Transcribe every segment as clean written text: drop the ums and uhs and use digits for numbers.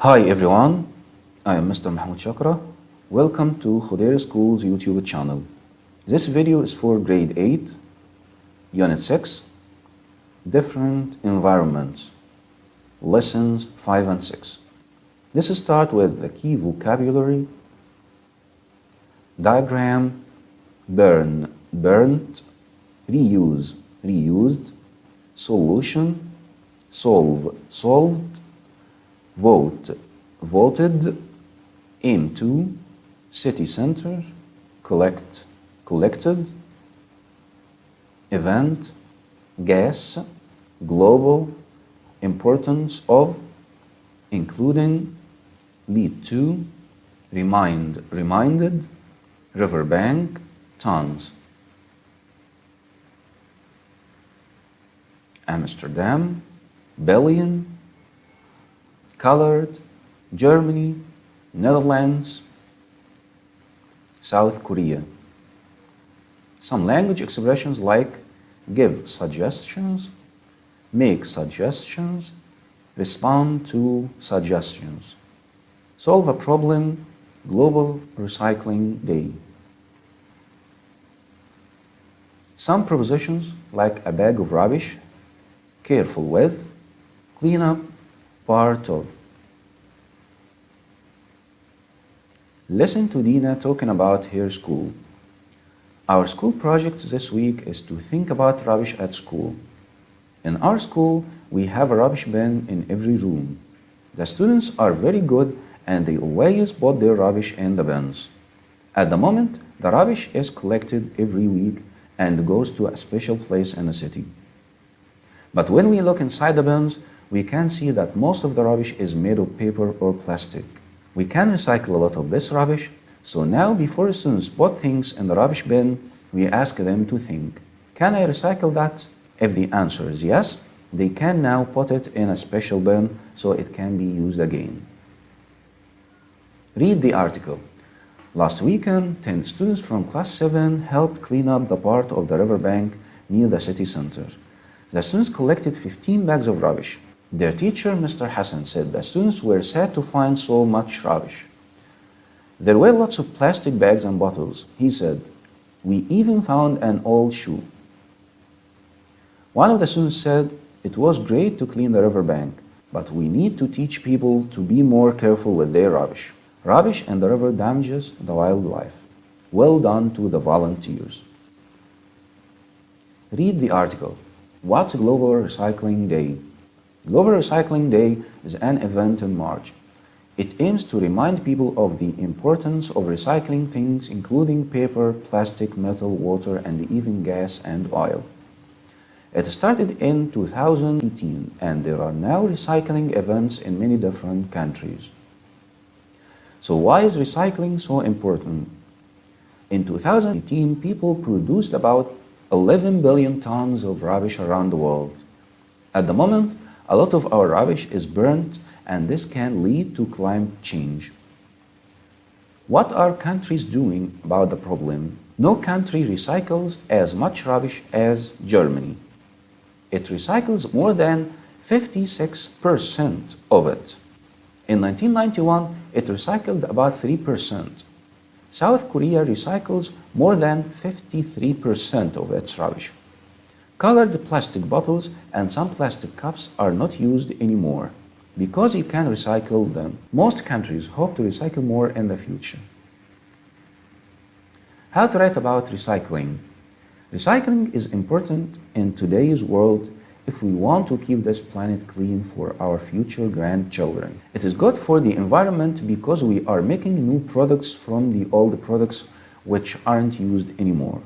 Hi everyone, I am Mr. Mahmoud Chakra. Welcome to Khudair School's YouTube channel. This video is for Grade 8, Unit 6, Different Environments, Lessons 5 and 6. Let's start with the key vocabulary. Diagram, burn, burnt, reuse, reused, solution, solve, solved, vote, voted, aim to, city center, collect, collected, event, gas, global, importance of, including, lead to, remind, reminded, riverbank, tons. Amsterdam, billion, colored, Germany, Netherlands, South Korea. Some language expressions like give suggestions, make suggestions, respond to suggestions. Solve a problem, Global Recycling Day. Some prepositions like a bag of rubbish, careful with, clean up, part of. Listen to Dina talking about her school. Our school project this week is to think about rubbish at school. In our school, we have a rubbish bin in every room. The students are very good and they always put their rubbish in the bins. At the moment, the rubbish is collected every week and goes to a special place in the city. But when we look inside the bins, we can see that most of the rubbish is made of paper or plastic. We can recycle a lot of this rubbish, so now before students put things in the rubbish bin, we ask them to think, can I recycle that? If the answer is yes, they can now put it in a special bin so it can be used again. Read the article. Last weekend, 10 students from class 7 helped clean up the part of the riverbank near the city center. The students collected 15 bags of rubbish. Their teacher, Mr. Hassan, said the students were sad to find so much rubbish. There were lots of plastic bags and bottles. He said, we even found an old shoe. One of the students said, it was great to clean the riverbank, but we need to teach people to be more careful with their rubbish. Rubbish in the river damages the wildlife. Well done to the volunteers. Read the article. What's Global Recycling Day? Global Recycling Day is an event in March. It aims to remind people of the importance of recycling things including paper, plastic, metal, water, and even gas and oil. It started in 2018 and there are now recycling events in many different countries. So why is recycling so important? In 2018, people produced about 11 billion tons of rubbish around the world. At the moment, a lot of our rubbish is burnt and this can lead to climate change. What are countries doing about the problem? No country recycles as much rubbish as Germany. It recycles more than 56% of it. In 1991, it recycled about 3%. South Korea recycles more than 53% of its rubbish. Colored plastic bottles and some plastic cups are not used anymore because you can recycle them. Most countries hope to recycle more in the future. How to write about recycling? Recycling is important in today's world if we want to keep this planet clean for our future grandchildren. It is good for the environment because we are making new products from the old products which aren't used anymore.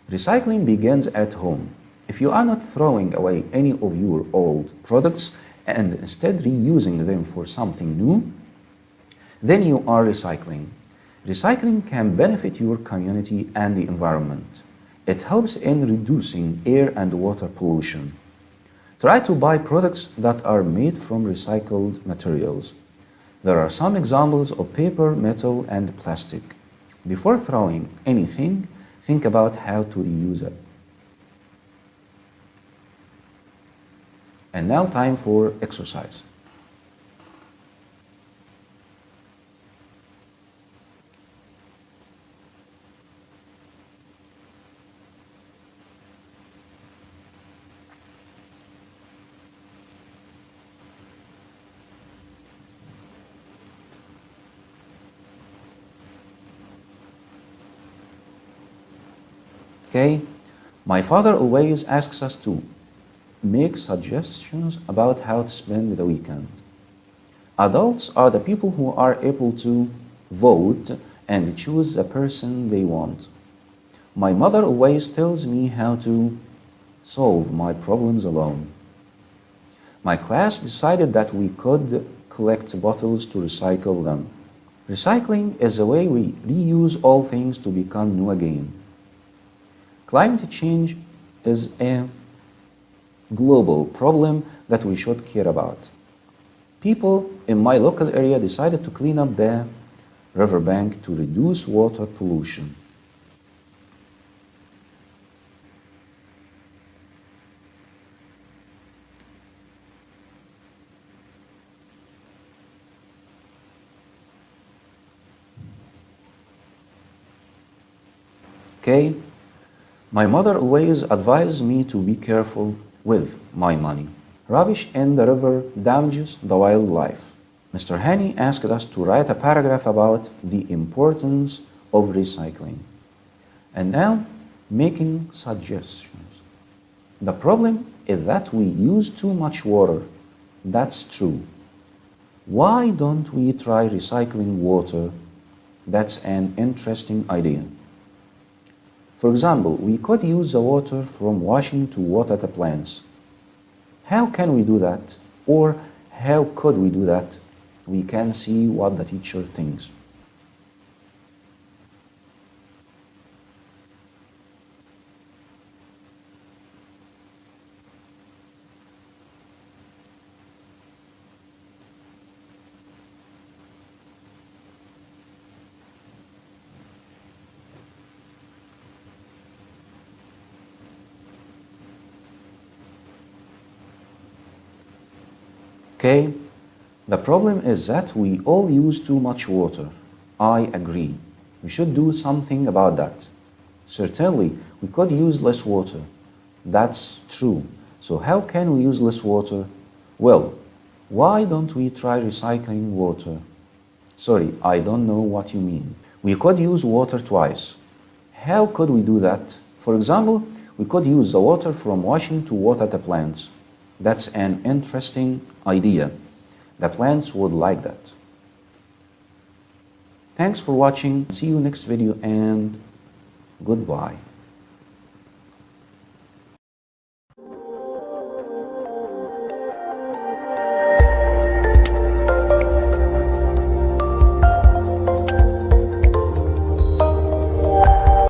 Recycling begins at home. If you are not throwing away any of your old products and instead reusing them for something new, then you are recycling. Recycling can benefit your community and the environment. It helps in reducing air and water pollution. Try to buy products that are made from recycled materials. There are some examples of paper, metal, and plastic. Before throwing anything, think about how to reuse it. And now time for exercise. Okay? My father always asks us to make suggestions about how to spend the weekend. Adults are the people who are able to vote and choose the person they want. My mother always tells me how to solve my problems alone. My class decided that we could collect bottles to recycle them. Recycling is a way we reuse all things to become new again. Climate change is a global problem that we should care about. People in my local area decided to clean up the riverbank to reduce water pollution. Okay? My mother always advised me to be careful with my money. Rubbish in the river damages the wildlife. Mr. Hani asked us to write a paragraph about the importance of recycling. And now, making suggestions. The problem is that we use too much water. That's true. Why don't we try recycling water? That's an interesting idea. For example, we could use the water from washing to water the plants. How can we do that? Or how could we do that? We can see what the teacher thinks. Okay? The problem is that we all use too much water. I agree. We should do something about that. Certainly, we could use less water. That's true. So how can we use less water? Well, why don't we try recycling water? Sorry, I don't know what you mean. We could use water twice. How could we do that? For example, we could use the water from washing to water the plants. That's an interesting idea. The plants would like that. Thanks for watching. See you next video and goodbye.